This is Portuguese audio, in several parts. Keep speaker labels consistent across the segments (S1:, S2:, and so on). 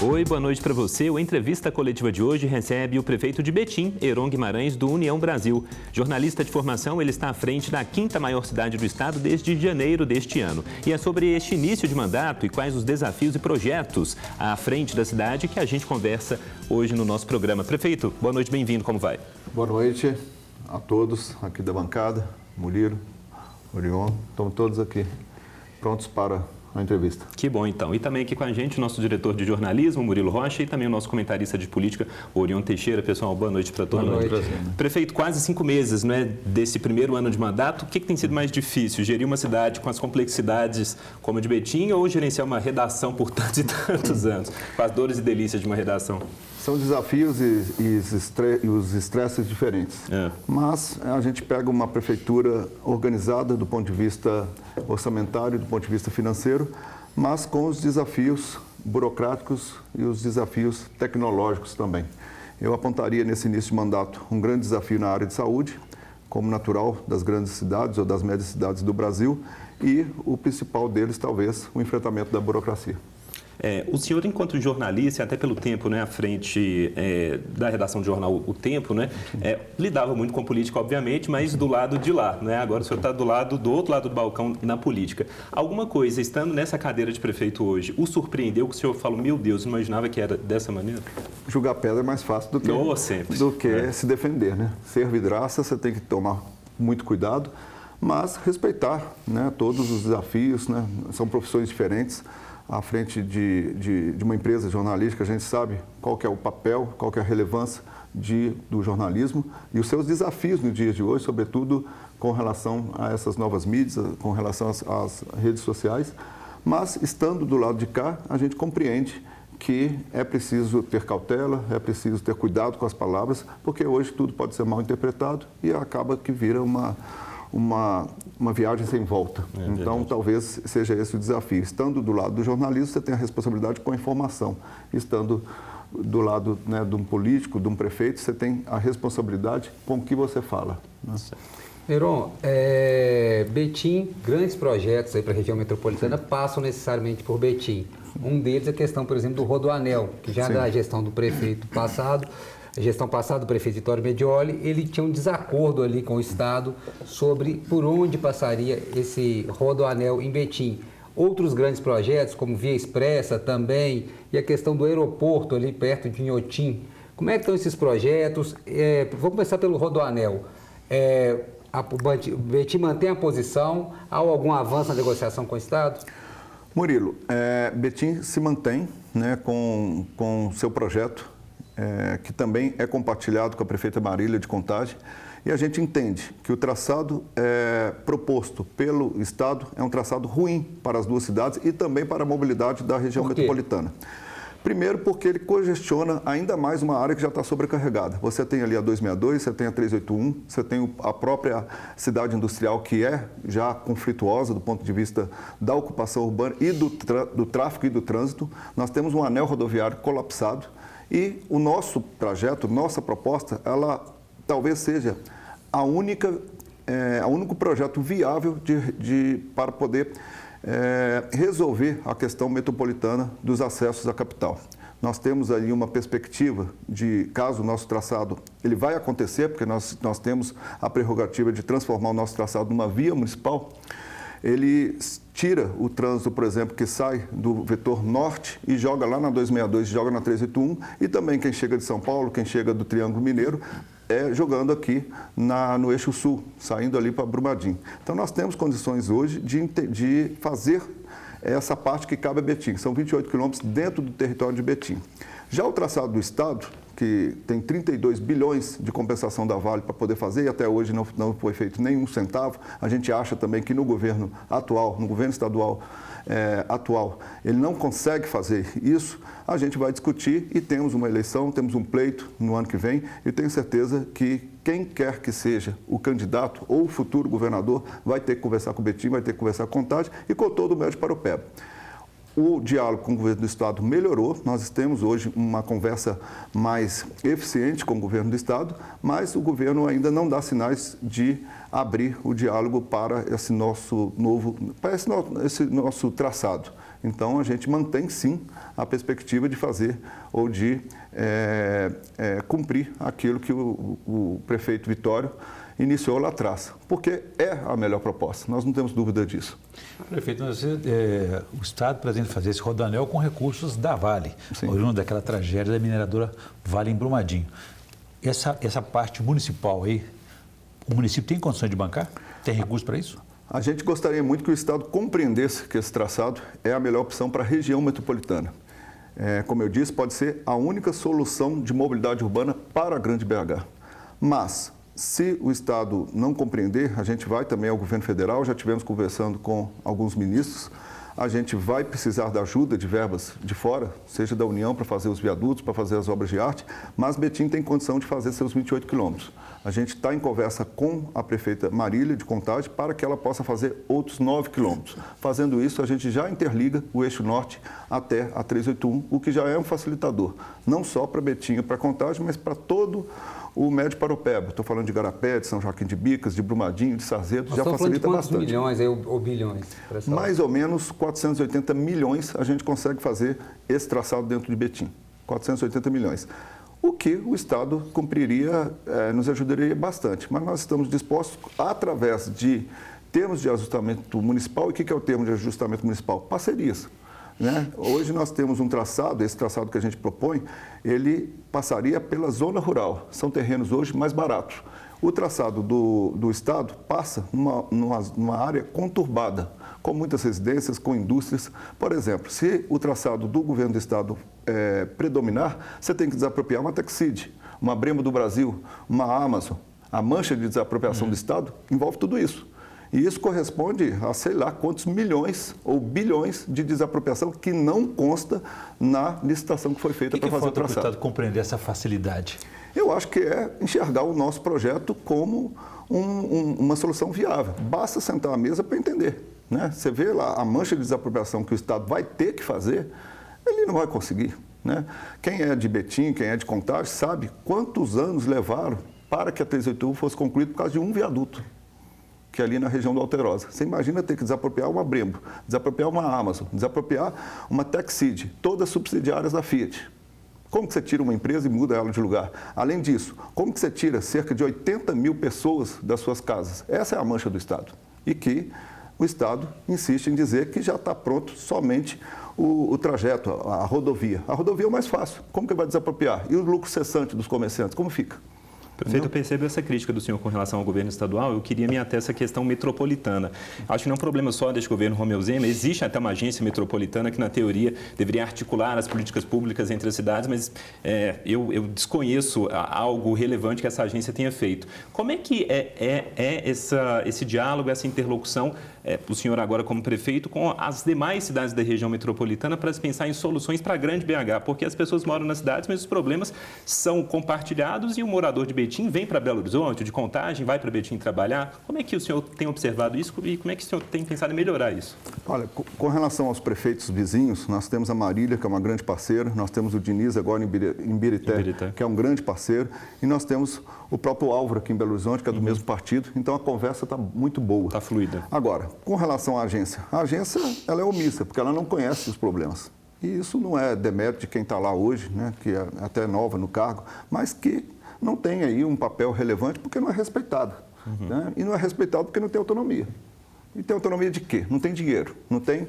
S1: Oi, boa noite para você. O Entrevista Coletiva de hoje recebe o prefeito de Betim, Heron Guimarães, do União Brasil. Jornalista de formação, ele está à frente da quinta maior cidade do estado desde janeiro deste ano. E é sobre este início de mandato e quais os desafios e projetos à frente da cidade que a gente conversa hoje no nosso programa. Prefeito, boa noite, bem-vindo, como vai?
S2: Boa noite a todos aqui da bancada, Murilo, Orion, estamos todos aqui prontos para a entrevista.
S1: Que bom, então. E também aqui com a gente o nosso diretor de jornalismo, Murilo Rocha, e também o nosso comentarista de política, Orion Teixeira. Pessoal, boa noite para todo mundo. Prefeito, quase 5 meses, não é, desse primeiro ano de mandato. O que tem sido mais difícil? Gerir uma cidade com as complexidades como a de Betim ou gerenciar uma redação por tantos e tantos anos? Com as dores e delícias de uma redação.
S2: São desafios e os estresses diferentes. Mas a gente pega uma prefeitura organizada do ponto de vista orçamentário, do ponto de vista financeiro, mas com os desafios burocráticos e os desafios tecnológicos também. Eu apontaria nesse início de mandato um grande desafio na área de saúde, como natural das grandes cidades ou das médias cidades do Brasil, e o principal deles, talvez, o enfrentamento da burocracia.
S1: O senhor, enquanto jornalista, até pelo tempo, né, à frente da redação do jornal O Tempo, né, lidava muito com política, obviamente, mas do lado de lá, né? Agora o senhor está do outro lado do balcão na política. Alguma coisa, estando nessa cadeira de prefeito hoje, o surpreendeu que o senhor falou, meu Deus, não imaginava que era dessa maneira?
S2: Julgar pedra é mais fácil do que se defender, né? Ser vidraça, você tem que tomar muito cuidado, mas respeitar, né, todos os desafios, né? São profissões diferentes. À frente de uma empresa jornalística, a gente sabe qual que é o papel, qual que é a relevância do jornalismo e os seus desafios no dia de hoje, sobretudo com relação a essas novas mídias, com relação às redes sociais. Mas, estando do lado de cá, a gente compreende que é preciso ter cautela, é preciso ter cuidado com as palavras, porque hoje tudo pode ser mal interpretado e acaba que vira uma viagem sem volta. Então, talvez seja esse o desafio. Estando do lado do jornalismo, você tem a responsabilidade com a informação. Estando do lado, né, de um político, de um prefeito, você tem a responsabilidade com o que você fala. Né?
S3: Heron, Betim, grandes projetos para a região metropolitana passam necessariamente por Betim. Um deles é a questão, por exemplo, do Rodoanel, que já da gestão do prefeito passado, a gestão passada do prefeito Vitório Medioli, ele tinha um desacordo ali com o Estado sobre por onde passaria esse rodoanel em Betim. Outros grandes projetos, como Via Expressa também, e a questão do aeroporto ali perto de Inhotim. Como é que estão esses projetos? Vamos começar pelo rodoanel. O Betim mantém a posição? Há algum avanço na negociação com o Estado?
S2: Murilo, Betim se mantém, né, com o seu projeto, que também é compartilhado com a prefeita Marília de Contagem, e a gente entende que o traçado proposto pelo Estado é um traçado ruim para as duas cidades e também para a mobilidade da região metropolitana. Primeiro, porque ele congestiona ainda mais uma área que já está sobrecarregada. Você tem ali a 262, você tem a 381, você tem a própria cidade industrial que é já conflituosa do ponto de vista da ocupação urbana e do tráfego e do trânsito. Nós temos um anel rodoviário colapsado. E o nosso trajeto, nossa proposta, ela talvez seja o único projeto viável para poder resolver a questão metropolitana dos acessos à capital. Nós temos aí uma perspectiva de, caso o nosso traçado, ele vai acontecer, porque nós temos a prerrogativa de transformar o nosso traçado numa via municipal. Ele tira o trânsito, por exemplo, que sai do vetor norte e joga lá na 262, joga na 381, e também quem chega de São Paulo, quem chega do Triângulo Mineiro, jogando aqui no eixo sul, saindo ali para Brumadinho. Então, nós temos condições hoje de fazer essa parte que cabe a Betim. São 28 quilômetros dentro do território de Betim. Já o traçado do Estado, que tem 32 bilhões de compensação da Vale para poder fazer, e até hoje não foi feito nenhum centavo. A gente acha também que no governo atual, no governo estadual atual, ele não consegue fazer isso. A gente vai discutir e temos uma eleição, temos um pleito no ano que vem, e tenho certeza que quem quer que seja o candidato ou o futuro governador vai ter que conversar com o Betim, vai ter que conversar com Contagem e com todo o Médio Paraupeba. O diálogo com o governo do Estado melhorou, nós temos hoje uma conversa mais eficiente com o governo do Estado, mas o governo ainda não dá sinais de abrir o diálogo para esse nosso traçado. Então, a gente mantém, sim, a perspectiva de fazer ou de cumprir aquilo que o prefeito Vitório iniciou lá atrás, porque é a melhor proposta, nós não temos dúvida disso.
S4: Prefeito, o Estado pretende fazer esse rodoanel com recursos da Vale, oriundo daquela tragédia da mineradora Vale em Brumadinho. Essa parte municipal aí, o município tem condições de bancar? Tem recurso para isso?
S2: A gente gostaria muito que o Estado compreendesse que esse traçado é a melhor opção para a região metropolitana. Como eu disse, pode ser a única solução de mobilidade urbana para a Grande BH. Mas, se o Estado não compreender, a gente vai também ao governo federal, já estivemos conversando com alguns ministros, a gente vai precisar da ajuda de verbas de fora, seja da União para fazer os viadutos, para fazer as obras de arte, mas Betim tem condição de fazer seus 28 quilômetros. A gente está em conversa com a prefeita Marília de Contagem para que ela possa fazer outros 9 quilômetros. Fazendo isso, a gente já interliga o eixo norte até a 381, o que já é um facilitador, não só para Betim e para Contagem, mas para todo o Médio Paropeba. Estou falando de Garapé, de São Joaquim de Bicas, de Brumadinho, de Sarzedo, já facilita bastante.
S3: Milhões ou bilhões?
S2: Mais ou menos 480 milhões a gente consegue fazer esse traçado dentro de Betim. 480 milhões. O que o Estado cumpriria, nos ajudaria bastante. Mas nós estamos dispostos, através de termos de ajustamento municipal. E o que é o termo de ajustamento municipal? Parcerias. Hoje nós temos um traçado, esse traçado que a gente propõe, ele passaria pela zona rural. São terrenos hoje mais baratos. O traçado do Estado passa numa área conturbada, com muitas residências, com indústrias. Por exemplo, se o traçado do governo do Estado predominar, você tem que desapropriar uma Texid, uma Brembo do Brasil, uma Amazon. A mancha de desapropriação do Estado envolve tudo isso. E isso corresponde a, sei lá, quantos milhões ou bilhões de desapropriação que não consta na licitação que foi feita para fazer o traçado. O que falta para o
S4: Estado compreender essa facilidade?
S2: Eu acho que é enxergar o nosso projeto como uma solução viável. Basta sentar à mesa para entender. Você vê lá a mancha de desapropriação que o Estado vai ter que fazer, ele não vai conseguir. Quem é de Betim, quem é de Contagem, sabe quantos anos levaram para que a 381 fosse concluída por causa de um viaduto, que é ali na região do Alterosa. Você imagina ter que desapropriar uma Brembo, desapropriar uma Amazon, desapropriar uma Texid, todas subsidiárias da Fiat. Como que você tira uma empresa e muda ela de lugar? Além disso, como que você tira cerca de 80 mil pessoas das suas casas? Essa é a mancha do Estado. E que o Estado insiste em dizer que já está pronto somente o trajeto, a rodovia. A rodovia é o mais fácil. Como que vai desapropriar? E o lucro cessante dos comerciantes, como fica?
S1: Prefeito, eu percebo essa crítica do senhor com relação ao governo estadual. Eu queria me ater a essa questão metropolitana. Acho que não é um problema só deste governo Romeu Zema. Existe até uma agência metropolitana que, na teoria, deveria articular as políticas públicas entre as cidades, mas eu desconheço algo relevante que essa agência tenha feito. Como é que esse diálogo, essa interlocução, o senhor agora como prefeito, com as demais cidades da região metropolitana para se pensar em soluções para a Grande BH? Porque as pessoas moram nas cidades, mas os problemas são compartilhados e o morador de Betim vem para Belo Horizonte, de Contagem, vai para Betim trabalhar. Como é que o senhor tem observado isso e como é que o senhor tem pensado em melhorar isso?
S2: Olha, com relação aos prefeitos vizinhos, nós temos a Marília, que é uma grande parceira, nós temos o Diniz agora em Birité, que é um grande parceiro, e nós temos o próprio Álvaro aqui em Belo Horizonte, que é do mesmo partido, então a conversa está muito boa.
S1: Está fluida.
S2: Agora, com relação à agência, a agência ela é omissa, porque ela não conhece os problemas. E isso não é demérito de quem está lá hoje, que é até nova no cargo, mas que não tem aí um papel relevante porque não é respeitado. E não é respeitado porque não tem autonomia. E tem autonomia de quê? Não tem dinheiro, não tem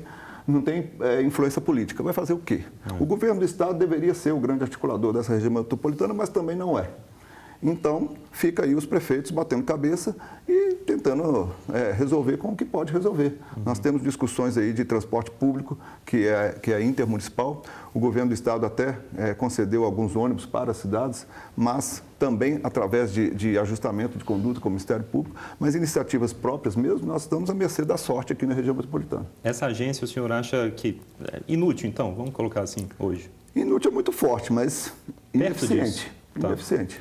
S2: influência política. Vai fazer o quê? O governo do Estado deveria ser o grande articulador dessa região metropolitana, mas também não é. Então, fica aí os prefeitos batendo cabeça e tentando resolver com o que pode resolver. Nós temos discussões aí de transporte público, que é intermunicipal. O governo do Estado até concedeu alguns ônibus para as cidades, mas também através de ajustamento de conduta com o Ministério Público. Mas iniciativas próprias mesmo, nós estamos à mercê da sorte aqui na região metropolitana.
S1: Essa agência, o senhor acha que é inútil, então? Vamos colocar assim, hoje.
S2: Inútil é muito forte, mas ineficiente. Ineficiente.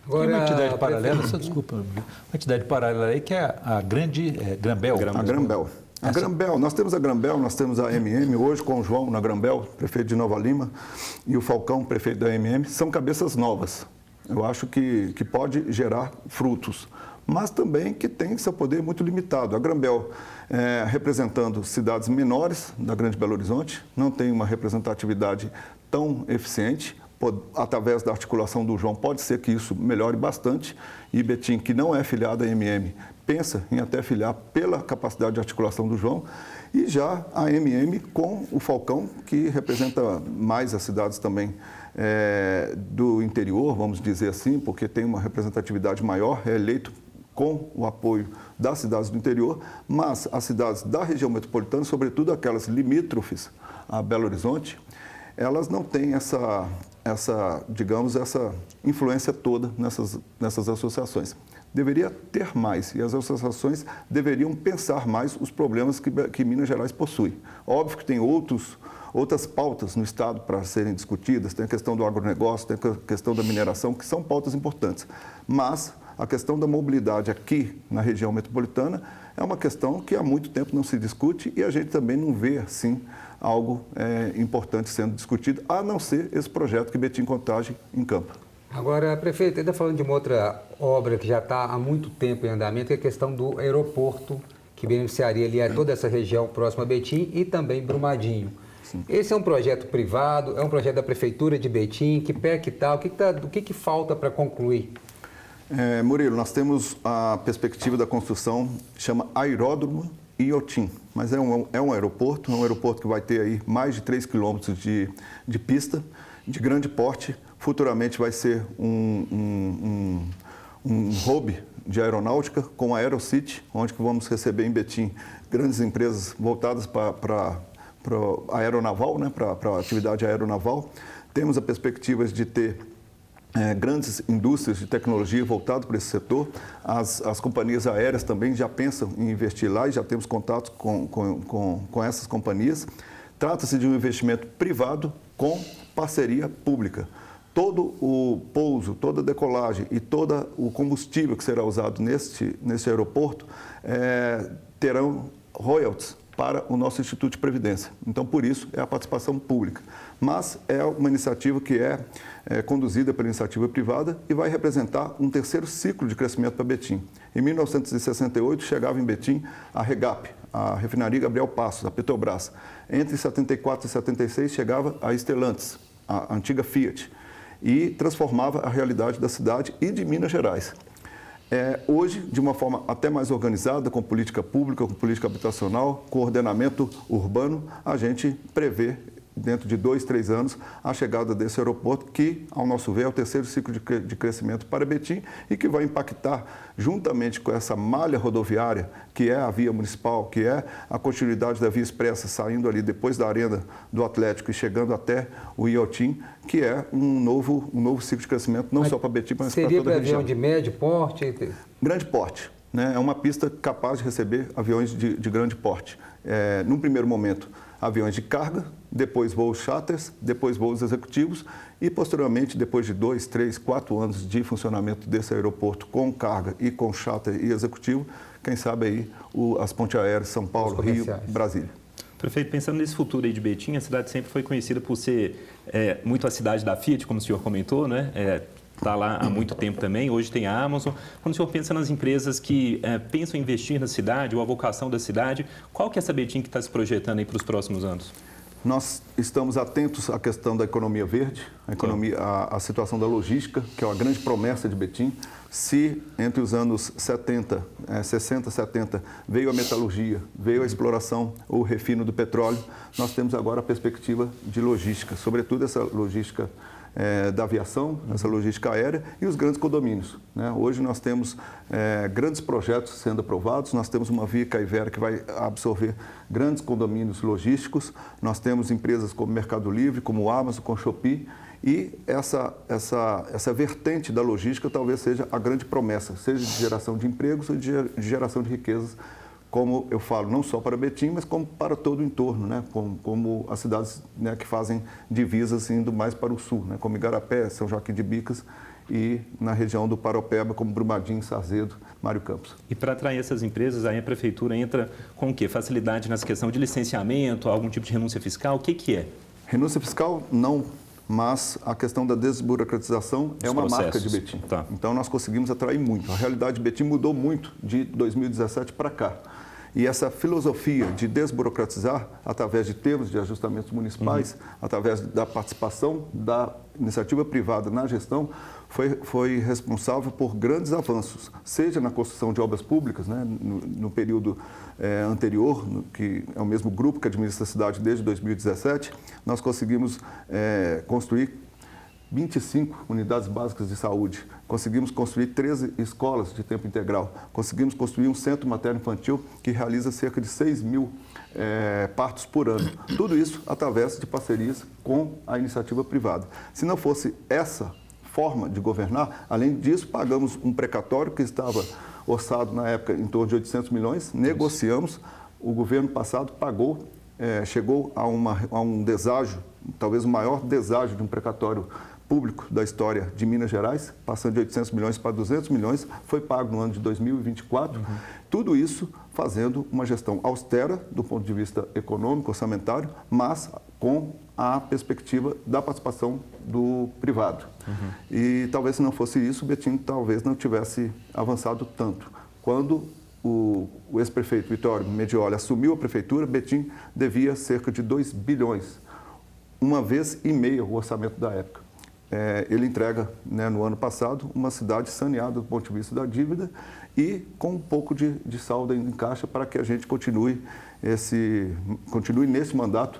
S4: Agora, tem uma entidade paralela, desculpa, uma entidade paralela aí que é a Granbel.
S2: A Granbel. A Granbel, nós temos a Granbel, nós temos a MM, hoje com o João na Granbel, prefeito de Nova Lima, e o Falcão, prefeito da MM, são cabeças novas. Eu acho que pode gerar frutos, mas também que tem seu poder muito limitado. A Granbel, representando cidades menores da Grande Belo Horizonte, não tem uma representatividade tão eficiente. Através da articulação do João, pode ser que isso melhore bastante. E Betim, que não é filiada à MM, pensa em até filiar pela capacidade de articulação do João. E já a MM com o Falcão, que representa mais as cidades também do interior, vamos dizer assim, porque tem uma representatividade maior, é eleito com o apoio das cidades do interior, mas as cidades da região metropolitana, sobretudo aquelas limítrofes a Belo Horizonte, elas não têm essa influência toda nessas associações. Deveria ter mais e as associações deveriam pensar mais os problemas que Minas Gerais possui. Óbvio que tem outras pautas no Estado para serem discutidas, tem a questão do agronegócio, tem a questão da mineração, que são pautas importantes. Mas a questão da mobilidade aqui na região metropolitana é uma questão que há muito tempo não se discute e a gente também não vê, assim, algo importante sendo discutido, a não ser esse projeto que Betim Contagem encampa.
S3: Agora, prefeito, ainda falando de uma outra obra que já está há muito tempo em andamento, que é a questão do aeroporto, que beneficiaria ali toda essa região próxima a Betim e também Brumadinho. Sim. Esse é um projeto privado, é um projeto da Prefeitura de Betim, que pé que tal, o que falta para concluir?
S2: Murilo, nós temos a perspectiva da construção, chama Aeródromo Iotim, mas é um aeroporto que vai ter aí mais de 3 quilômetros de pista, de grande porte. Futuramente vai ser um hub de aeronáutica com a Aerocity, onde vamos receber em Betim grandes empresas voltadas para a aeronaval, né, para a atividade aeronaval. Temos a perspectiva de ter grandes indústrias de tecnologia voltadas para esse setor. As companhias aéreas também já pensam em investir lá e já temos contatos com essas companhias. Trata-se de um investimento privado com parceria pública. Todo o pouso, toda a decolagem e todo o combustível que será usado nesse aeroporto terão royalties para o nosso Instituto de Previdência. Então, por isso, é a participação pública. Mas é uma iniciativa que é conduzida pela iniciativa privada e vai representar um terceiro ciclo de crescimento para Betim. Em 1968, chegava em Betim a REGAP, a Refinaria Gabriel Passos, a Petrobras. Entre 74 e 76, chegava a Stellantis, a antiga Fiat, e transformava a realidade da cidade e de Minas Gerais. Hoje, de uma forma até mais organizada, com política pública, com política habitacional, com ordenamento urbano, a gente prevê, dentro de 2, 3 anos, a chegada desse aeroporto, que, ao nosso ver, é o terceiro ciclo de crescimento para Betim e que vai impactar, juntamente com essa malha rodoviária, que é a via municipal, que é a continuidade da via expressa, saindo ali depois da Arena do Atlético e chegando até o Iotim, que é um novo ciclo de crescimento, não só para Betim, mas para toda a região.
S3: Seria para avião de médio porte?
S2: Grande porte, né? É uma pista capaz de receber aviões de grande porte. Num primeiro momento, aviões de carga, depois voos charters, depois voos executivos e, posteriormente, depois de 2, 3, 4 anos de funcionamento desse aeroporto com carga e com charter e executivo, quem sabe aí as pontes aéreas São Paulo, Rio, Brasília.
S1: Prefeito, pensando nesse futuro aí de Betim, a cidade sempre foi conhecida por ser muito a cidade da Fiat, como o senhor comentou, né? Está lá há muito tempo também, hoje tem a Amazon. Quando o senhor pensa nas empresas que pensam em investir na cidade ou a vocação da cidade, qual que é essa Betim que está se projetando aí para os próximos anos?
S2: Nós estamos atentos à questão da economia verde, a situação da logística, que é uma grande promessa de Betim. Se entre os anos 60, 70, veio a metalurgia, veio a exploração ou refino do petróleo, nós temos agora a perspectiva de logística, sobretudo essa logística da aviação, essa logística aérea e os grandes condomínios, né? Hoje nós temos grandes projetos sendo aprovados, nós temos uma via Caivera que vai absorver grandes condomínios logísticos, nós temos empresas como Mercado Livre, como Amazon, com Shopee, e essa vertente da logística talvez seja a grande promessa, seja de geração de empregos ou de geração de riquezas, como eu falo, não só para Betim, mas como para todo o entorno, né? Como as cidades, né, que fazem divisas indo mais para o sul, né? Como Igarapé, São Joaquim de Bicas e na região do Paropeba, como Brumadinho, Sarzedo, Mário Campos. E
S1: para atrair essas empresas, aí a Prefeitura entra com o quê? Facilidade nessa questão de licenciamento, algum tipo de renúncia fiscal? O que é?
S2: Renúncia fiscal não mas a questão da desburocratização é uma marca de Betim.
S1: Tá.
S2: Então, nós conseguimos atrair muito. A realidade de Betim mudou muito de 2017 para cá. E essa filosofia de desburocratizar, através de termos de ajustamentos municipais, através da participação da iniciativa privada na gestão, foi responsável por grandes avanços, seja na construção de obras públicas, né, no período anterior, que é o mesmo grupo que administra a cidade desde 2017, nós conseguimos construir 25 unidades básicas de saúde, conseguimos construir 13 escolas de tempo integral, conseguimos construir um centro materno-infantil que realiza cerca de 6 mil partos por ano. Tudo isso através de parcerias com a iniciativa privada. Se não fosse essa forma de governar, além disso, pagamos um precatório que estava orçado na época em torno de 800 milhões, negociamos, o governo passado pagou, chegou a um deságio, talvez o maior deságio de um precatório público da história de Minas Gerais, passando de 800 milhões para 200 milhões, foi pago no ano de 2024. Tudo isso fazendo uma gestão austera do ponto de vista econômico, orçamentário, mas com a perspectiva da participação do privado. E talvez se não fosse isso, Betim talvez não tivesse avançado tanto. Quando o ex-prefeito Vitório Medioli assumiu a prefeitura, Betim devia cerca de 2 bilhões, uma vez e meia o orçamento da época. Ele entrega, né, no ano passado, uma cidade saneada do ponto de vista da dívida e com um pouco de saldo em caixa para que a gente continue nesse mandato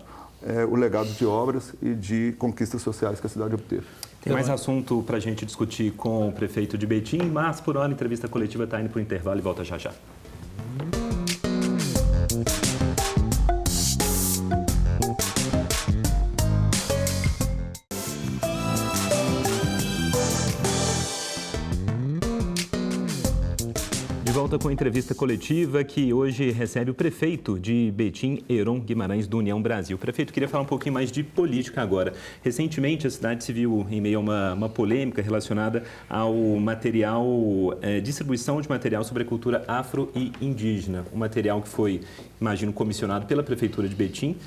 S2: o legado de obras e de conquistas sociais que a cidade obteve.
S1: Tem mais assunto para a gente discutir com o prefeito de Betim, mas por hora a entrevista coletiva está indo para o intervalo e volta já já. De volta com a entrevista coletiva que hoje recebe o prefeito de Betim, Heron Guimarães, do União Brasil. Prefeito, queria falar um pouquinho mais de política agora. Recentemente, a cidade se viu em meio a uma polêmica relacionada ao material, distribuição de material sobre a cultura afro e indígena. Um material que foi, imagino, comissionado pela Prefeitura de Betim.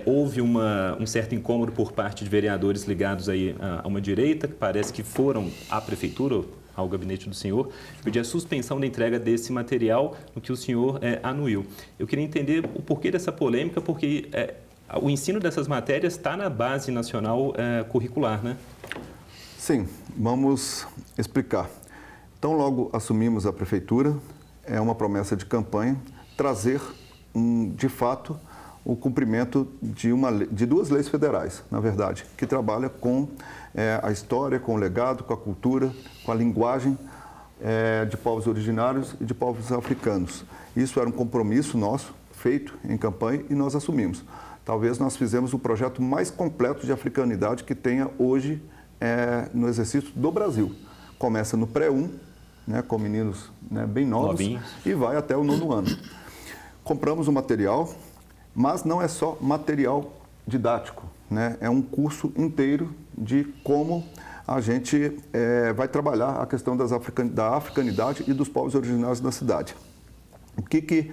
S1: Houve um certo incômodo por parte de vereadores ligados aí a uma direita, que parece que foram à Prefeitura, ao gabinete do senhor, pedir a suspensão da entrega desse material, no que o senhor anuiu. Eu queria entender o porquê dessa polêmica, porque o ensino dessas matérias está na base nacional curricular, né?
S2: Sim, vamos explicar. Então, logo assumimos a prefeitura, é uma promessa de campanha, trazer, de fato, o cumprimento de 2 leis federais, na verdade, que trabalham com a história, com o legado, com a cultura, com a linguagem de povos originários e de povos africanos. Isso era um compromisso nosso, feito em campanha, e nós assumimos. Talvez nós fizemos o projeto mais completo de africanidade que tenha hoje no exercício do Brasil. Começa no pré-1, né, com meninos, né, bem novos, novinhos, e vai até o 9º ano. Compramos o material, mas não é só material didático, né? É um curso inteiro de como a gente vai trabalhar a questão da africanidade e dos povos originários da cidade. O que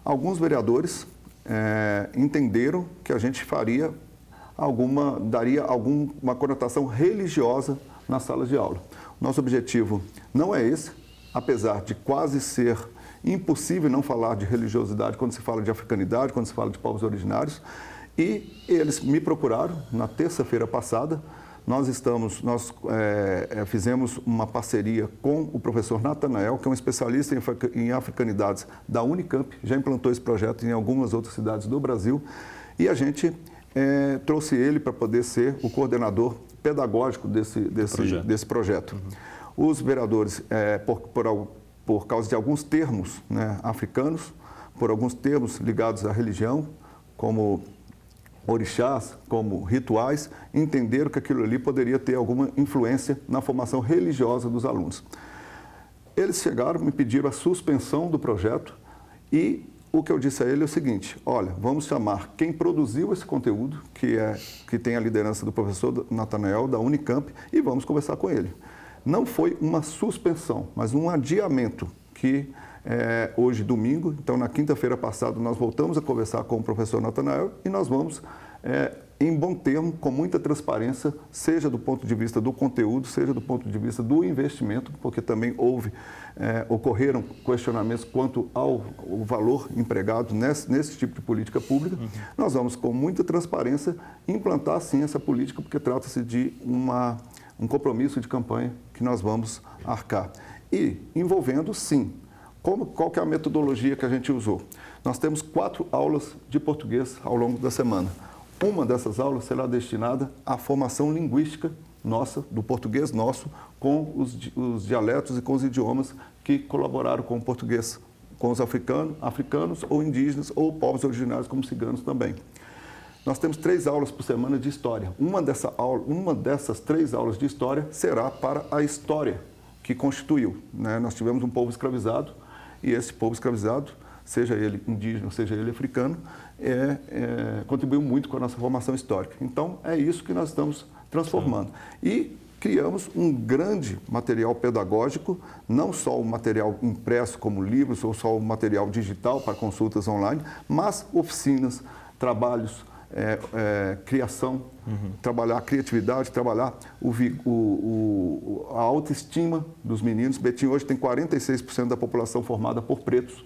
S2: Alguns vereadores entenderam que a gente daria alguma conotação religiosa nas salas de aula. Nosso objetivo não é esse, apesar de quase ser impossível não falar de religiosidade quando se fala de africanidade, quando se fala de povos originários. E eles me procuraram na terça-feira passada. Nós fizemos uma parceria com o professor Natanael, que é um especialista em africanidades da Unicamp, já implantou esse projeto em algumas outras cidades do Brasil, e a gente trouxe ele para poder ser o coordenador pedagógico desse projeto. Os vereadores, por causa de alguns termos, né, africanos, por alguns termos ligados à religião, como orixás, como rituais, entenderam que aquilo ali poderia ter alguma influência na formação religiosa dos alunos. Eles chegaram, me pediram a suspensão do projeto e o que eu disse a ele é o seguinte: olha, vamos chamar quem produziu esse conteúdo, que tem a liderança do professor Natanael, da Unicamp, e vamos conversar com ele. Não foi uma suspensão, mas um adiamento que hoje, domingo, então na quinta-feira passada, nós voltamos a conversar com o professor Natanael e nós vamos em bom termo, com muita transparência, seja do ponto de vista do conteúdo, seja do ponto de vista do investimento, porque também ocorreram questionamentos quanto ao valor empregado nesse tipo de política pública. Nós vamos, com muita transparência, implantar, sim, essa política, porque trata-se de um compromisso de campanha que nós vamos arcar. E envolvendo, sim, qual que é a metodologia que a gente usou? Nós temos 4 aulas de português ao longo da semana. Uma dessas aulas será destinada à formação linguística nossa, do português nosso, com os dialetos e com os idiomas que colaboraram com o português, com os africanos ou indígenas ou povos originários como ciganos também. Nós temos 3 aulas por semana de história. Uma dessas 3 aulas de história será para a história que constituiu, né? Nós tivemos um povo escravizado e esse povo escravizado, seja ele indígena, seja ele africano, contribuiu muito com a nossa formação histórica. Então, é isso que nós estamos transformando. E criamos um grande material pedagógico, não só o material impresso como livros ou só o material digital para consultas online, mas oficinas, trabalhos, criação, trabalhar a criatividade, trabalhar a autoestima dos meninos. Betim hoje tem 46% da população formada por pretos.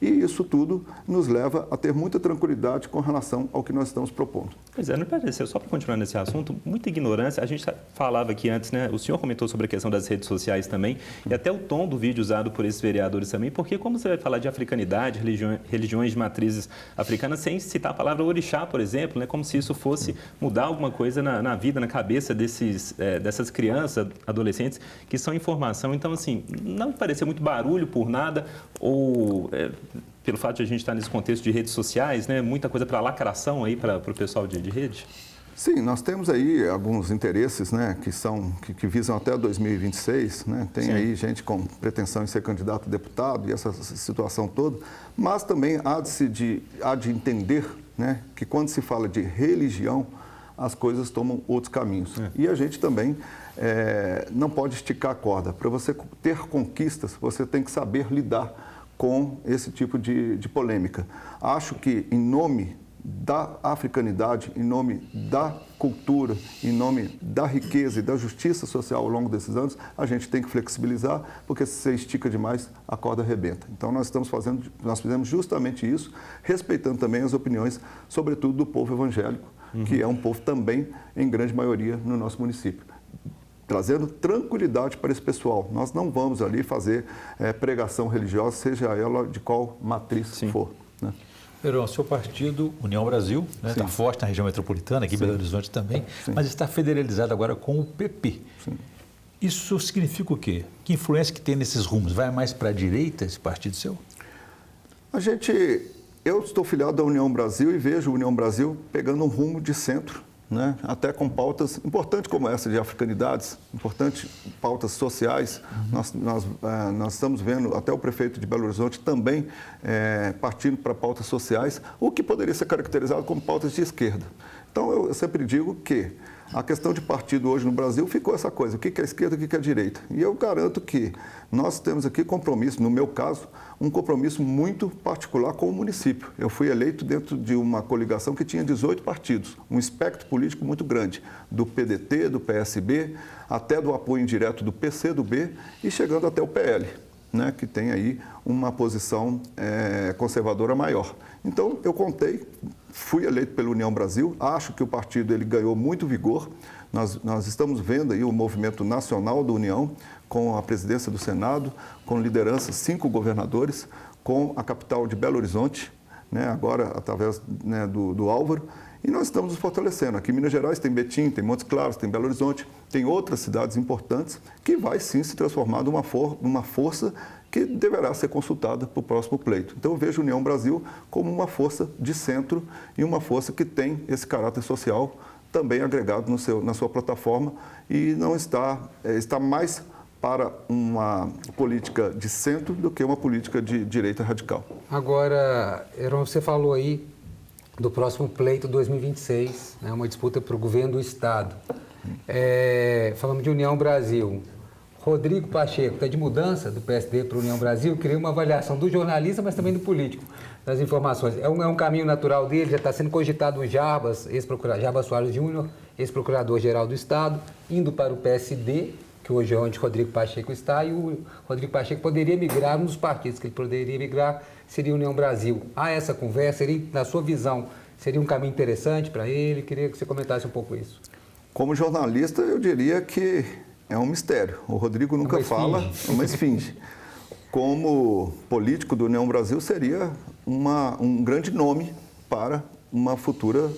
S2: E isso tudo nos leva a ter muita tranquilidade com relação ao que nós estamos propondo.
S1: Pois é, não parece, só para continuar nesse assunto, muita ignorância. A gente falava aqui antes, né? O senhor comentou sobre a questão das redes sociais também, e até o tom do vídeo usado por esses vereadores também, porque como você vai falar de africanidade, religiões de matrizes africanas, sem citar a palavra orixá, por exemplo, né? Como se isso fosse mudar alguma coisa na vida, na cabeça dessas crianças, adolescentes, que são em formação. Então, assim, não parecia muito barulho por nada, ou pelo fato de a gente estar nesse contexto de redes sociais, né? Muita coisa para lacração aí para o pessoal de rede?
S2: Sim, nós temos aí alguns interesses, né, que visam até 2026, né? Tem Sim. aí gente com pretensão em ser candidato a deputado e essa situação toda, mas também há de entender, né, que quando se fala de religião, as coisas tomam outros caminhos. E a gente também não pode esticar a corda. Para você ter conquistas, você tem que saber lidar com esse tipo de polêmica. Acho que, em nome da africanidade, em nome da cultura, em nome da riqueza e da justiça social ao longo desses anos, a gente tem que flexibilizar, porque se você estica demais, a corda arrebenta. Então, nós fizemos justamente isso, respeitando também as opiniões, sobretudo do povo evangélico, que é um povo também, em grande maioria, no nosso município. Trazendo tranquilidade para esse pessoal. Nós não vamos ali fazer pregação religiosa, seja ela de qual matriz for. Né?
S4: Heron, seu partido, União Brasil, está forte na região metropolitana, aqui em Belo Horizonte também, mas está federalizado agora com o PP. Sim. Isso significa o quê? Que influência que tem nesses rumos? Vai mais para a direita esse partido seu?
S2: Eu estou filiado à União Brasil e vejo a União Brasil pegando um rumo de centro, né? Até com pautas importantes como essa de africanidades, importantes pautas sociais. Nós estamos vendo até o prefeito de Belo Horizonte também partindo para pautas sociais, o que poderia ser caracterizado como pautas de esquerda. Então, eu sempre digo que a questão de partido hoje no Brasil ficou essa coisa, o que é esquerda e o que é direita. E eu garanto que nós temos aqui compromisso, no meu caso, um compromisso muito particular com o município. Eu fui eleito dentro de uma coligação que tinha 18 partidos, um espectro político muito grande, do PDT, do PSB, até do apoio indireto do PCdoB e chegando até o PL, né, que tem aí uma posição conservadora maior. Então, eu fui eleito pela União Brasil, acho que o partido ele ganhou muito vigor. Nós estamos vendo aí o movimento nacional da União, com a presidência do Senado, com liderança, 5 governadores, com a capital de Belo Horizonte, né, agora através, né, do Álvaro, e nós estamos nos fortalecendo. Aqui em Minas Gerais tem Betim, tem Montes Claros, tem Belo Horizonte, tem outras cidades importantes que vai sim se transformar numa força que deverá ser consultada para o próximo pleito. Então eu vejo a União Brasil como uma força de centro e uma força que tem esse caráter social também agregado na sua plataforma e não está mais para uma política de centro do que uma política de direita radical.
S3: Agora, Heron, você falou aí do próximo pleito 2026, né, uma disputa para o governo do Estado. Falamos de União Brasil. Rodrigo Pacheco está de mudança do PSD para a União Brasil, queria uma avaliação do jornalista, mas também do político, das informações. É um caminho natural dele, já está sendo cogitado o Jarbas, Jarbas Soares Júnior, ex-procurador-geral do Estado, indo para o PSD, que hoje é onde Rodrigo Pacheco está, e o Rodrigo Pacheco poderia migrar, um dos partidos que ele poderia migrar seria a União Brasil. Há essa conversa, na sua visão, seria um caminho interessante para ele? Queria que você comentasse um pouco isso.
S2: Como jornalista, eu diria que é um mistério. O Rodrigo nunca fala, é uma esfinge. Como político do União Brasil, seria um grande nome para uma futura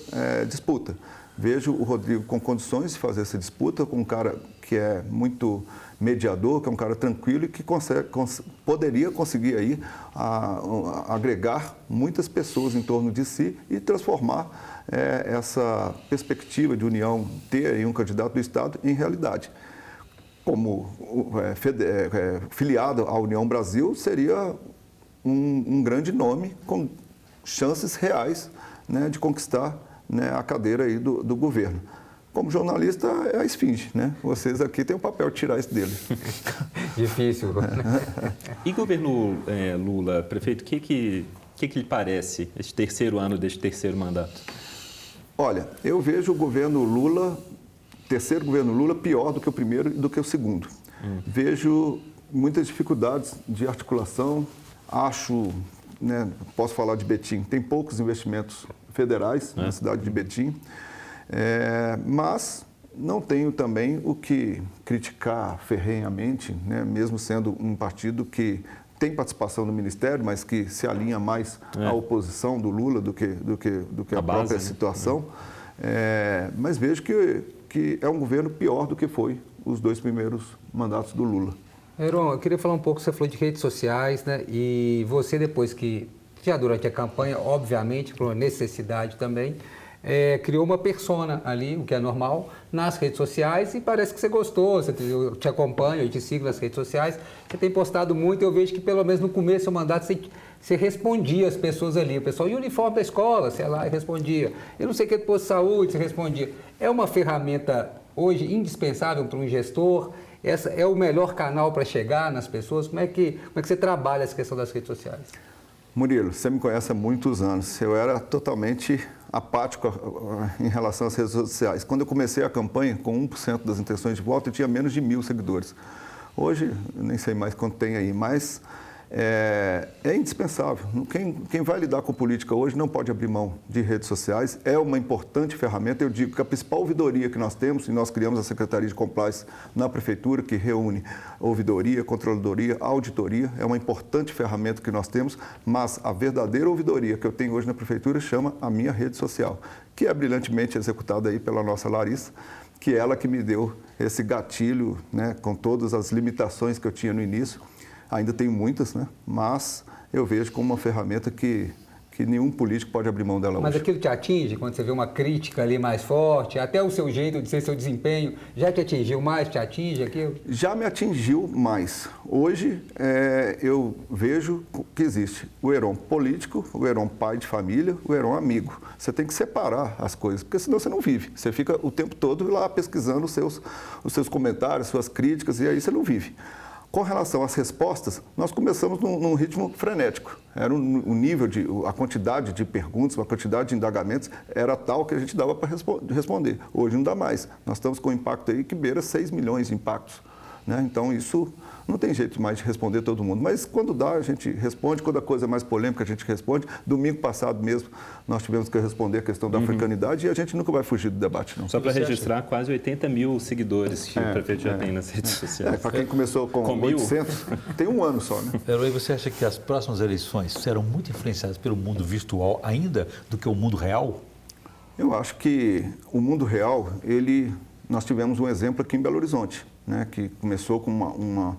S2: disputa. Vejo o Rodrigo com condições de fazer essa disputa, com um cara que é muito mediador, que é um cara tranquilo e que poderia conseguir aí agregar muitas pessoas em torno de si e transformar essa perspectiva de união, ter aí um candidato do Estado em realidade. Como filiado à União Brasil, seria um grande nome com chances reais, né, de conquistar, né, a cadeira aí do governo. Como jornalista, é a esfinge, né? Vocês aqui têm o papel de tirar isso dele.
S3: Difícil.
S1: E governo Lula, prefeito, o que lhe parece este terceiro ano deste terceiro mandato?
S2: Olha, eu vejo o governo Lula, terceiro governo Lula, pior do que o primeiro e do que o segundo. Vejo muitas dificuldades de articulação. Acho, né, posso falar de Betim, tem poucos investimentos federais na cidade de Betim. Mas não tenho também o que criticar ferrenhamente, né, mesmo sendo um partido que tem participação no Ministério, mas que se alinha mais à oposição do Lula do que a própria
S1: base,
S2: situação. Mas vejo que é um governo pior do que foi os 2 primeiros mandatos do Lula.
S3: Heron, eu queria falar um pouco, você falou de redes sociais, né? E você, depois que, já durante a campanha, obviamente, por uma necessidade também, criou uma persona ali, o que é normal, nas redes sociais, e parece que você gostou, eu te acompanho, eu te sigo nas redes sociais, você tem postado muito, eu vejo que pelo menos no começo do seu mandato você respondia as pessoas ali, o pessoal, e o uniforme da escola, sei lá, e respondia, eu não sei o que, posto de saúde, você respondia. É uma ferramenta hoje indispensável para um gestor? Essa é o melhor canal para chegar nas pessoas? Como é que você trabalha essa questão das redes sociais?
S2: Murilo, você me conhece há muitos anos. Eu era totalmente apático em relação às redes sociais. Quando eu comecei a campanha, com 1% das intenções de voto, eu tinha menos de 1.000 seguidores. Hoje, eu nem sei mais quanto tem aí, mas é indispensável. Quem vai lidar com política hoje não pode abrir mão de redes sociais. É uma importante ferramenta. Eu digo que a principal ouvidoria que nós temos, e nós criamos a Secretaria de Compliance na Prefeitura, que reúne ouvidoria, controladoria, auditoria, é uma importante ferramenta que nós temos, mas a verdadeira ouvidoria que eu tenho hoje na Prefeitura chama a minha rede social, que é brilhantemente executada aí pela nossa Larissa, que é ela que me deu esse gatilho, né, com todas as limitações que eu tinha no início. Ainda tenho muitas, né? Mas eu vejo como uma ferramenta que nenhum político pode abrir mão dela hoje.
S3: Mas aquilo te atinge quando você vê uma crítica ali mais forte? Até o seu jeito de ser, seu desempenho, já te atingiu mais? Te atinge aquilo?
S2: Já me atingiu mais. Hoje eu vejo que existe o Heron político, o Heron pai de família, o Heron amigo. Você tem que separar as coisas, porque senão você não vive. Você fica o tempo todo lá pesquisando os seus comentários, suas críticas, e aí você não vive. Com relação às respostas, nós começamos num ritmo frenético. Era a quantidade de perguntas, a quantidade de indagamentos era tal que a gente dava para responder. Hoje não dá mais. Nós estamos com um impacto aí que beira 6 milhões de impactos, né? Então, isso não tem jeito mais de responder todo mundo. Mas quando dá, a gente responde. Quando a coisa é mais polêmica, a gente responde. Domingo passado mesmo, nós tivemos que responder a questão da africanidade e a gente nunca vai fugir do debate, não.
S1: Só para registrar, quase 80 mil seguidores que o prefeito já tem nas redes sociais.
S2: Para quem começou com 800, tem um ano só, né?
S4: E você acha que as próximas eleições serão muito influenciadas pelo mundo virtual ainda do que o mundo real?
S2: Eu acho que o mundo real, nós tivemos um exemplo aqui em Belo Horizonte, né, que começou com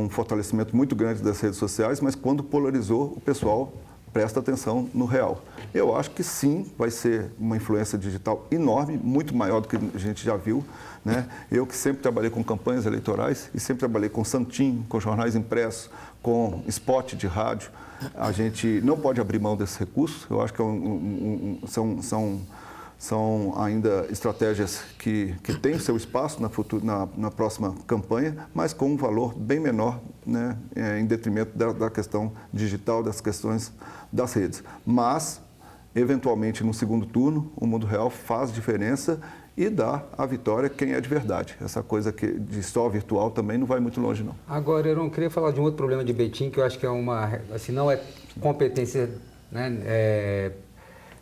S2: um fortalecimento muito grande das redes sociais, mas quando polarizou, o pessoal presta atenção no real. Eu acho que sim, vai ser uma influência digital enorme, muito maior do que a gente já viu, né? Eu que sempre trabalhei com campanhas eleitorais e sempre trabalhei com santinho, com jornais impressos, com spot de rádio, a gente não pode abrir mão desses recursos. Eu acho que São ainda estratégias que têm seu espaço na próxima campanha, mas com um valor bem menor, né, em detrimento da questão digital, das questões das redes. Mas, eventualmente, no segundo turno, o mundo real faz diferença e dá a vitória quem é de verdade. Essa coisa de só virtual também não vai muito longe, não.
S3: Agora, eu não queria falar de um outro problema de Betim, que eu acho que é não é competência, né,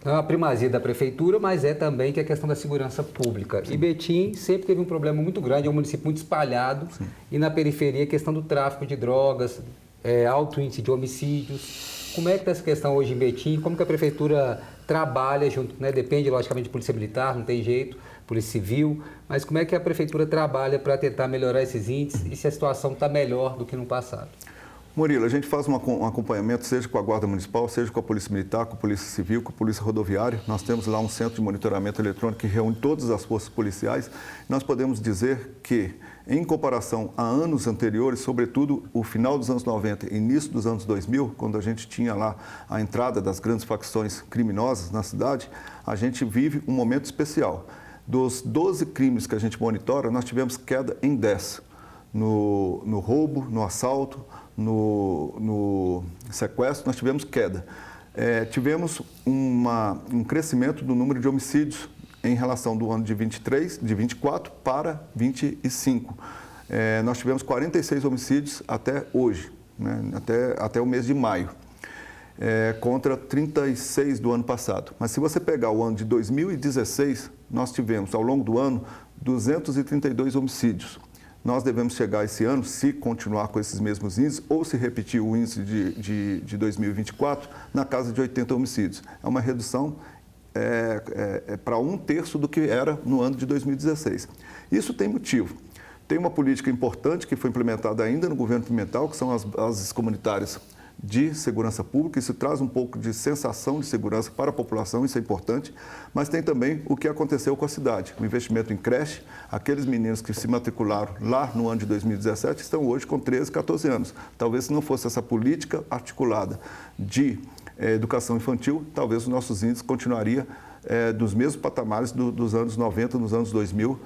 S3: não é uma primazia da prefeitura, mas é também que é a questão da segurança pública. Sim. E Betim sempre teve um problema muito grande, é um município muito espalhado. Sim. E na periferia a questão do tráfico de drogas, alto índice de homicídios. Como é que está essa questão hoje em Betim? Como que a prefeitura trabalha junto, né? Depende, logicamente, de polícia militar, não tem jeito, polícia civil, mas como é que a prefeitura trabalha para tentar melhorar esses índices e se a situação está melhor do que no passado?
S2: Murilo, a gente faz um acompanhamento, seja com a Guarda Municipal, seja com a Polícia Militar, com a Polícia Civil, com a Polícia Rodoviária. Nós temos lá um centro de monitoramento eletrônico que reúne todas as forças policiais. Nós podemos dizer que, em comparação a anos anteriores, sobretudo o final dos anos 90 e início dos anos 2000, quando a gente tinha lá a entrada das grandes facções criminosas na cidade, a gente vive um momento especial. Dos 12 crimes que a gente monitora, nós tivemos queda em 10. No roubo, no assalto, no sequestro, nós tivemos queda. Tivemos um crescimento do número de homicídios em relação do ano de 24 para 25. Nós tivemos 46 homicídios até hoje, né, até o mês de maio, contra 36 do ano passado. Mas se você pegar o ano de 2016, nós tivemos, ao longo do ano, 232 homicídios. Nós devemos chegar esse ano, se continuar com esses mesmos índices, ou se repetir o índice de 2024, na casa de 80 homicídios. É uma redução para 1/3 do que era no ano de 2016. Isso tem motivo. Tem uma política importante que foi implementada ainda no governo Pimentel, que são as bases comunitárias de segurança pública. Isso traz um pouco de sensação de segurança para a população, isso é importante, mas tem também o que aconteceu com a cidade, o investimento em creche. Aqueles meninos que se matricularam lá no ano de 2017 estão hoje com 13, 14 anos. Talvez se não fosse essa política articulada de educação infantil, talvez os nossos índices continuariam dos mesmos patamares dos anos 90, nos anos 2000,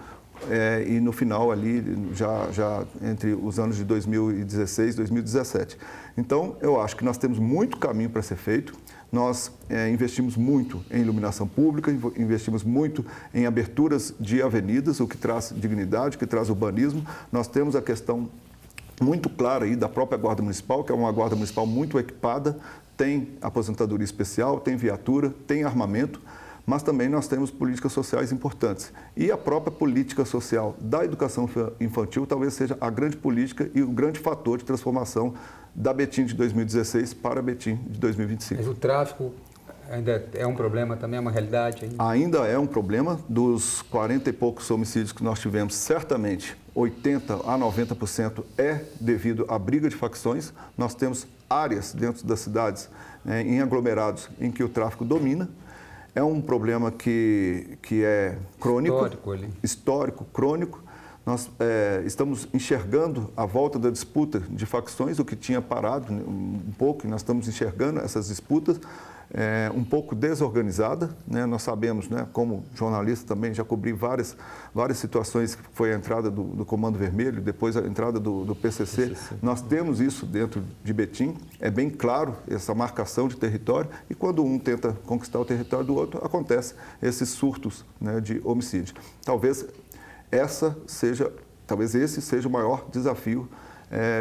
S2: e no final ali, já entre os anos de 2016 e 2017. Então, eu acho que nós temos muito caminho para ser feito. Nós investimos muito em iluminação pública, investimos muito em aberturas de avenidas, o que traz dignidade, o que traz urbanismo. Nós temos a questão muito clara aí da própria Guarda Municipal, que é uma Guarda Municipal muito equipada, tem aposentadoria especial, tem viatura, tem armamento, mas também nós temos políticas sociais importantes. E a própria política social da educação infantil talvez seja a grande política e o grande fator de transformação da Betim de 2016 para a Betim de 2025.
S3: Mas o tráfico ainda é um problema, também é uma realidade?
S2: Ainda é um problema. Dos 40 e poucos homicídios que nós tivemos, certamente 80% a 90% é devido à briga de facções. Nós temos áreas dentro das cidades, em aglomerados, em que o tráfico domina. É um problema que é crônico, histórico, crônico. Nós estamos enxergando a volta da disputa de facções, o que tinha parado um pouco, e nós estamos enxergando essas disputas um pouco desorganizada, né? Nós sabemos, né, como jornalista também, já cobri várias situações, que foi a entrada do Comando Vermelho, depois a entrada do PCC. Nós temos isso dentro de Betim, é bem claro essa marcação de território, e quando um tenta conquistar o território do outro, acontece esses surtos, né, de homicídio. Talvez esse seja o maior desafio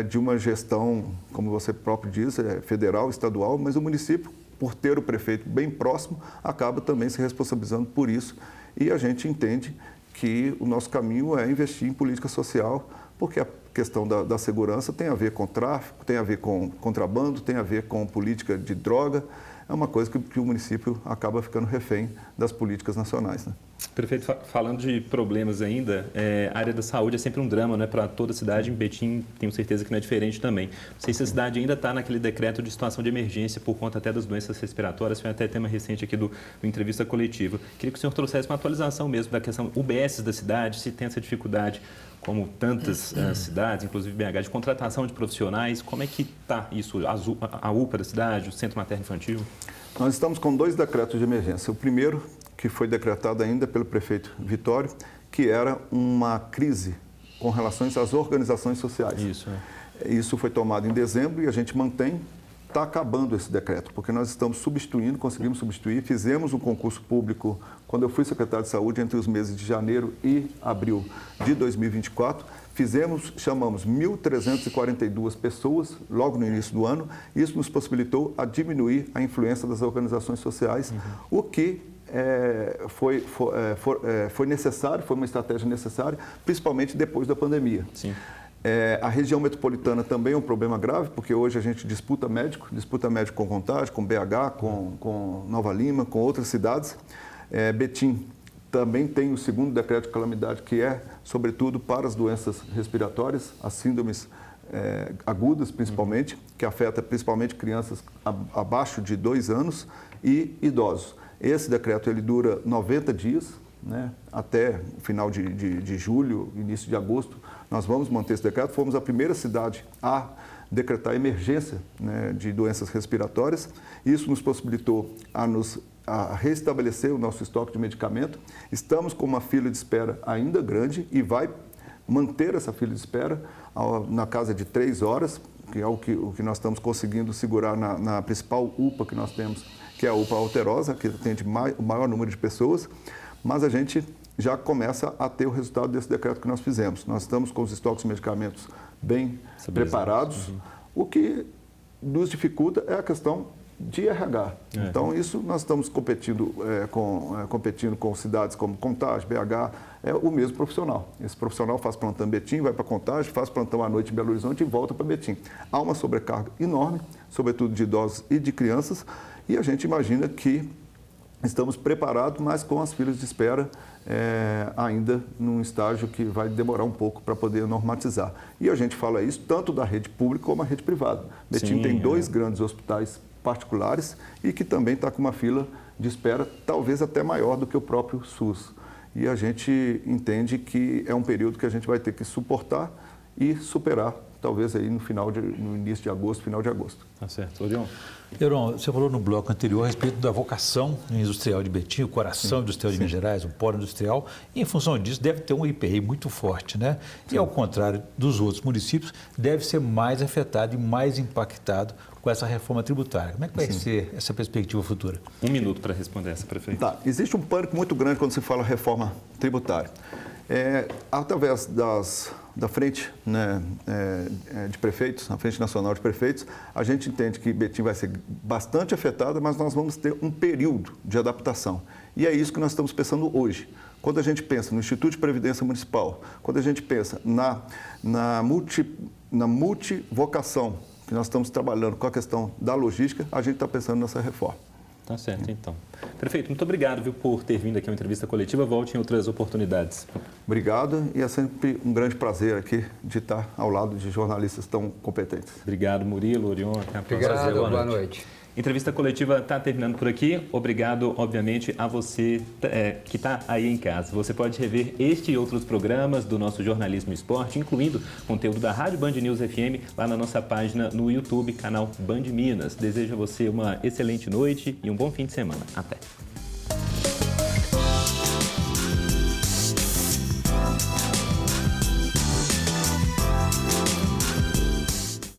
S2: de uma gestão, como você próprio diz, federal, estadual, mas o município, por ter o prefeito bem próximo, acaba também se responsabilizando por isso. E a gente entende que o nosso caminho é investir em política social, porque a questão da segurança tem a ver com tráfico, tem a ver com contrabando, tem a ver com política de droga. É uma coisa que o município acaba ficando refém das políticas nacionais, né?
S1: Prefeito, falando de problemas ainda, a área da saúde é sempre um drama, né, para toda a cidade. Em Betim, tenho certeza que não é diferente também. Não sei se a cidade ainda está naquele decreto de situação de emergência por conta até das doenças respiratórias. Foi até tema recente aqui do entrevista coletiva. Queria que o senhor trouxesse uma atualização mesmo da questão UBS da cidade, se tem essa dificuldade, como tantas cidades, inclusive BH, de contratação de profissionais. Como é que está isso? A UPA da cidade, o Centro Materno Infantil?
S2: Nós estamos com 2 decretos de emergência. O primeiro, que foi decretada ainda pelo prefeito Vitório, que era uma crise com relação às organizações sociais. Isso foi tomado em dezembro e a gente mantém. Está acabando esse decreto, porque nós estamos substituindo, conseguimos substituir, fizemos um concurso público quando eu fui secretário de saúde entre os meses de janeiro e abril de 2024. Chamamos 1.342 pessoas logo no início do ano. Isso nos possibilitou a diminuir a influência das organizações sociais, o que foi necessário, foi uma estratégia necessária, principalmente depois da pandemia.
S1: Sim.
S2: A região metropolitana também é um problema grave, porque hoje a gente disputa médico com Contagem, com BH, com Nova Lima, com outras cidades. Betim também tem o segundo decreto de calamidade, que é, sobretudo, para as doenças respiratórias, as síndromes agudas, principalmente, que afeta principalmente crianças abaixo de 2 anos e idosos. Esse decreto ele dura 90 dias, né, até o final de julho, início de agosto. Nós vamos manter esse decreto. Fomos a primeira cidade a decretar emergência, né, de doenças respiratórias. Isso nos possibilitou a restabelecer o nosso estoque de medicamento. Estamos com uma fila de espera ainda grande e vai manter essa fila de espera na casa de 3 horas, que é o que nós estamos conseguindo segurar na principal UPA que nós temos, que é a UPA Alterosa, que atende o maior número de pessoas. Mas a gente já começa a ter o resultado desse decreto que nós fizemos. Nós estamos com os estoques de medicamentos bem preparados. O que nos dificulta é a questão de RH. Então, isso nós estamos competindo com cidades como Contagem, BH, é o mesmo profissional. Esse profissional faz plantão em Betim, vai para Contagem, faz plantão à noite em Belo Horizonte e volta para Betim. Há uma sobrecarga enorme, sobretudo de idosos e de crianças, e a gente imagina que estamos preparados, mas com as filas de espera ainda num estágio que vai demorar um pouco para poder normatizar. E a gente fala isso tanto da rede pública como da rede privada. Betim tem 2 grandes hospitais particulares e que também está com uma fila de espera talvez até maior do que o próprio SUS. E a gente entende que é um período que a gente vai ter que suportar e superar, talvez aí no início de agosto, final de agosto.
S1: Tá certo. Orion?
S4: Heron, você falou no bloco anterior a respeito da vocação industrial de Betim, o coração industrial de Minas Gerais, o polo industrial, e em função disso deve ter um IPI muito forte, né? E ao contrário dos outros municípios, deve ser mais afetado e mais impactado com essa reforma tributária. Como é que vai ser essa perspectiva futura?
S1: 1 minuto para responder essa, prefeito.
S2: Tá. Existe um pânico muito grande quando se fala reforma tributária. Através da frente, né, de prefeitos, a Frente Nacional de Prefeitos, a gente entende que Betim vai ser bastante afetada, mas nós vamos ter um período de adaptação. E é isso que nós estamos pensando hoje. Quando a gente pensa no Instituto de Previdência Municipal, quando a gente pensa na multivocação, que nós estamos trabalhando com a questão da logística, a gente está pensando nessa reforma.
S1: Tá certo, então. Prefeito, muito obrigado, viu, por ter vindo aqui a uma entrevista coletiva. Volte em outras oportunidades.
S2: Obrigado e é sempre um grande prazer aqui de estar ao lado de jornalistas tão competentes.
S1: Obrigado, Murilo, Orion. Até a próxima.
S3: Obrigado, boa noite.
S1: Entrevista coletiva está terminando por aqui. Obrigado, obviamente, a você que está aí em casa. Você pode rever este e outros programas do nosso Jornalismo Esporte, incluindo conteúdo da Rádio Band News FM, lá na nossa página no YouTube, canal Band Minas. Desejo a você uma excelente noite e um bom fim de semana. Até!